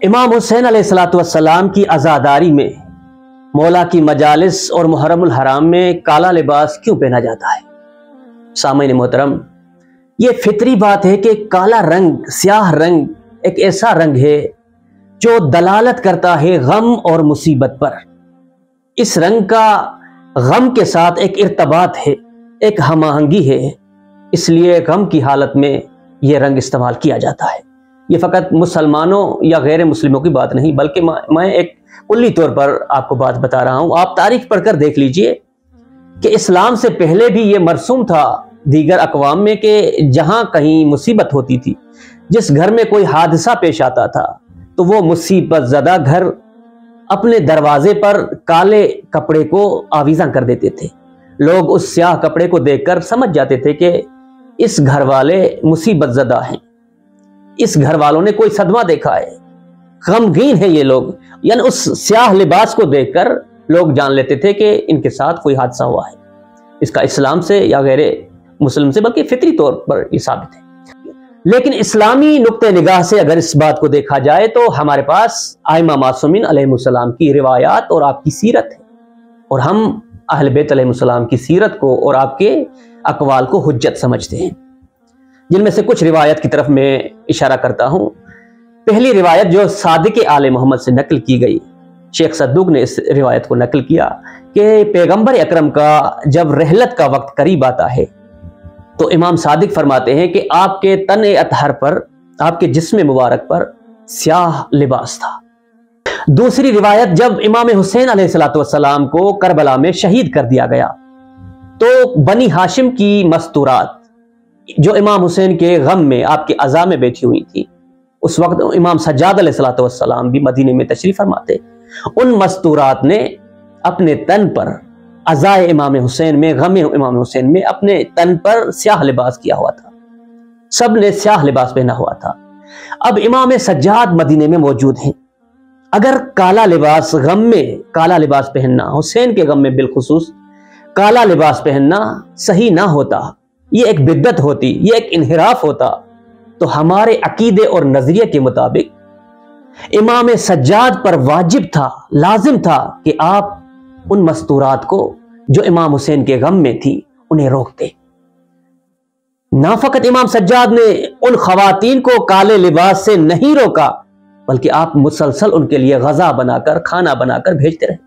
امام حسین علیہ السلام کی عزاداری میں مولا کی مجالس اور محرم الحرام میں کالا لباس کیوں پہنا جاتا ہے؟ سامعین محترم، یہ فطری بات ہے کہ کالا رنگ، سیاہ رنگ ایک ایسا رنگ ہے جو دلالت کرتا ہے غم اور مصیبت پر۔ اس رنگ کا غم کے ساتھ ایک ارتباط ہے، ایک ہم آہنگی ہے، اس لیے غم کی حالت میں یہ رنگ استعمال کیا جاتا ہے۔ یہ فقط مسلمانوں یا غیر مسلموں کی بات نہیں، بلکہ میں ایک کلی طور پر آپ کو بات بتا رہا ہوں۔ آپ تاریخ پڑھ کر دیکھ لیجئے کہ اسلام سے پہلے بھی یہ مرسوم تھا دیگر اقوام میں کہ جہاں کہیں مصیبت ہوتی تھی، جس گھر میں کوئی حادثہ پیش آتا تھا، تو وہ مصیبت زدہ گھر اپنے دروازے پر کالے کپڑے کو آویزاں کر دیتے تھے۔ لوگ اس سیاہ کپڑے کو دیکھ کر سمجھ جاتے تھے کہ اس گھر والے مصیبت زدہ ہیں، اس گھر والوں نے کوئی صدمہ دیکھا ہے، غمگین ہیں یہ لوگ۔ یعنی اس سیاہ لباس کو دیکھ کر لوگ جان لیتے تھے کہ ان کے ساتھ کوئی حادثہ ہوا ہے۔ اس کا اسلام سے یا غیر مسلم سے بلکہ فطری طور پر یہ ثابت ہے۔ لیکن اسلامی نقطہ نگاہ سے اگر اس بات کو دیکھا جائے تو ہمارے پاس ائمہ معصومین علیہ السلام کی روایات اور آپ کی سیرت ہے، اور ہم اہل بیت علیہ السلام کی سیرت کو اور آپ کے اقوال کو حجت سمجھتے ہیں، جن میں سے کچھ روایت کی طرف میں اشارہ کرتا ہوں۔ پہلی روایت جو صادق آل محمد سے نقل کی گئی، شیخ صدوق نے اس روایت کو نقل کیا کہ پیغمبر اکرم کا جب رحلت کا وقت قریب آتا ہے تو امام صادق فرماتے ہیں کہ آپ کے تن اطہر پر، آپ کے جسم مبارک پر سیاہ لباس تھا۔ دوسری روایت جب امام حسین علیہ السلام کو کربلا میں شہید کر دیا گیا تو بنی ہاشم کی مستورات جو امام حسین کے غم میں آپ کے عزا میں بیٹھی ہوئی تھی، اس وقت امام سجاد علیہ السلام بھی مدینے میں تشریف فرماتے، ان مستورات نے اپنے تن پر عزائے امام حسین میں، غم امام حسین میں اپنے تن پر سیاہ لباس کیا ہوا تھا، سب نے سیاہ لباس پہنا ہوا تھا۔ اب امام سجاد مدینے میں موجود ہیں، اگر کالا لباس غم میں کالا لباس پہننا، حسین کے غم میں بالخصوص کالا لباس پہننا صحیح نہ ہوتا، یہ ایک بدعت ہوتی، یہ ایک انحراف ہوتا، تو ہمارے عقیدے اور نظریے کے مطابق امام سجاد پر واجب تھا، لازم تھا کہ آپ ان مستورات کو جو امام حسین کے غم میں تھی انہیں روکتے۔ نہ فقط امام سجاد نے ان خواتین کو کالے لباس سے نہیں روکا، بلکہ آپ مسلسل ان کے لیے غذا بنا کر، کھانا بنا کر بھیجتے رہے،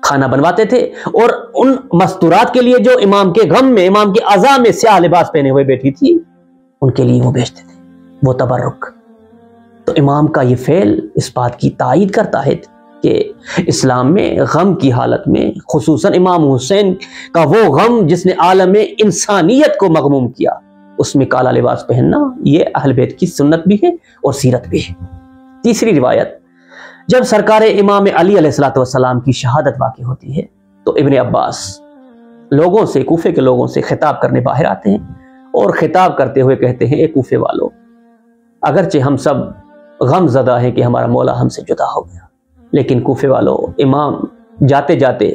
کھانا بنواتے تھے، اور ان مستورات کے لیے جو امام کے غم میں، امام کے عزا میں سیاہ لباس پہنے ہوئے بیٹھی تھی، ان کے لیے وہ بھیجتے تھے، وہ تبرک۔ تو امام کا یہ فعل اس بات کی تائید کرتا ہے کہ اسلام میں غم کی حالت میں، خصوصاً امام حسین کا وہ غم جس نے عالم انسانیت کو مغموم کیا، اس میں کالا لباس پہننا یہ اہل بیت کی سنت بھی ہے اور سیرت بھی ہے۔ تیسری روایت، جب سرکار امام علی علیہ السلام کی شہادت واقع ہوتی ہے تو ابن عباس لوگوں سے، کوفے کے لوگوں سے خطاب کرنے باہر آتے ہیں اور خطاب کرتے ہوئے کہتے ہیں، اے کوفے والو، اگرچہ ہم سب غم زدہ ہیں کہ ہمارا مولا ہم سے جدا ہو گیا، لیکن کوفے والو، امام جاتے جاتے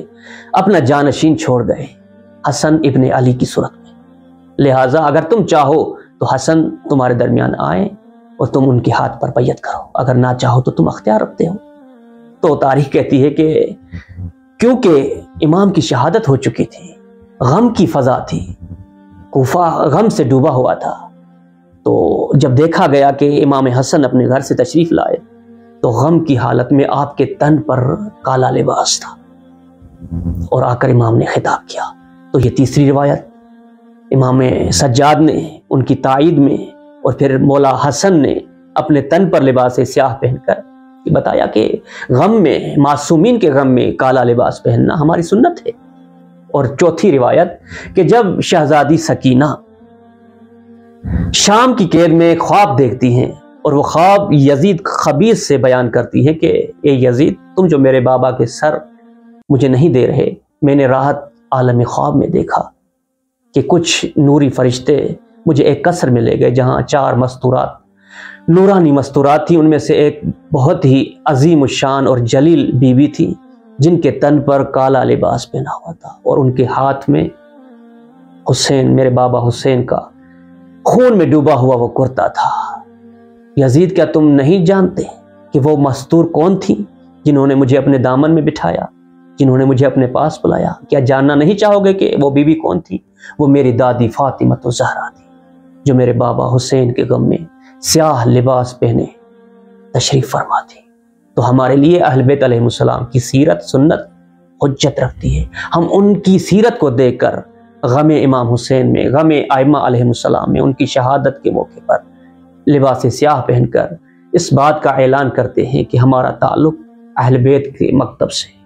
اپنا جانشین چھوڑ گئے حسن ابن علی کی صورت میں، لہٰذا اگر تم چاہو تو حسن تمہارے درمیان آئیں اور تم ان کے ہاتھ پر بیعت کرو، اگر نہ چاہو تو تم اختیار رکھتے ہو۔ تو تاریخ کہتی ہے کہ کیونکہ امام کی شہادت ہو چکی تھی، غم کی فضا تھی، کوفہ غم سے ڈوبا ہوا تھا، تو جب دیکھا گیا کہ امام حسن اپنے گھر سے تشریف لائے تو غم کی حالت میں آپ کے تن پر کالا لباس تھا، اور آ کر امام نے خطاب کیا۔ تو یہ تیسری روایت، امام سجاد نے ان کی تائید میں، اور پھر مولا حسن نے اپنے تن پر لباس سیاہ پہن کر بتایا کہ غم میں، معصومین کے غم میں کالا لباس پہننا ہماری سنت ہے۔ اور چوتھی روایت کہ جب شہزادی سکینہ شام کی قید میں خواب دیکھتی ہیں اور وہ خواب یزید خبیث سے بیان کرتی ہیں کہ اے یزید، تم جو میرے بابا کے سر مجھے نہیں دے رہے، میں نے راحت عالم خواب میں دیکھا کہ کچھ نوری فرشتے مجھے ایک قصر میں لے گئے جہاں 4 مستورات، نورانی مستورات تھیں، ان میں سے ایک بہت ہی عظیم الشان اور جلیل بیوی تھی جن کے تن پر کالا لباس پہنا ہوا تھا، اور ان کے ہاتھ میں حسین، میرے بابا حسین کا خون میں ڈوبا ہوا وہ کرتا تھا۔ یزید، کیا تم نہیں جانتے کہ وہ مستور کون تھی جنہوں نے مجھے اپنے دامن میں بٹھایا، جنہوں نے مجھے اپنے پاس بلایا؟ کیا جاننا نہیں چاہو گے کہ وہ بی بی کون تھی؟ وہ میری دادی فاطمہ الزہرا تھی، جو میرے بابا حسین کے غم میں سیاہ لباس پہنے تشریف فرما تھی۔ تو ہمارے لیے اہل بیت علیہ السلام کی سیرت سنت حجت رکھتی ہے۔ ہم ان کی سیرت کو دیکھ کر غم امام حسین میں، غم ائمہ علیہ السلام میں، ان کی شہادت کے موقع پر لباس سیاہ پہن کر اس بات کا اعلان کرتے ہیں کہ ہمارا تعلق اہل بیت کے مکتب سے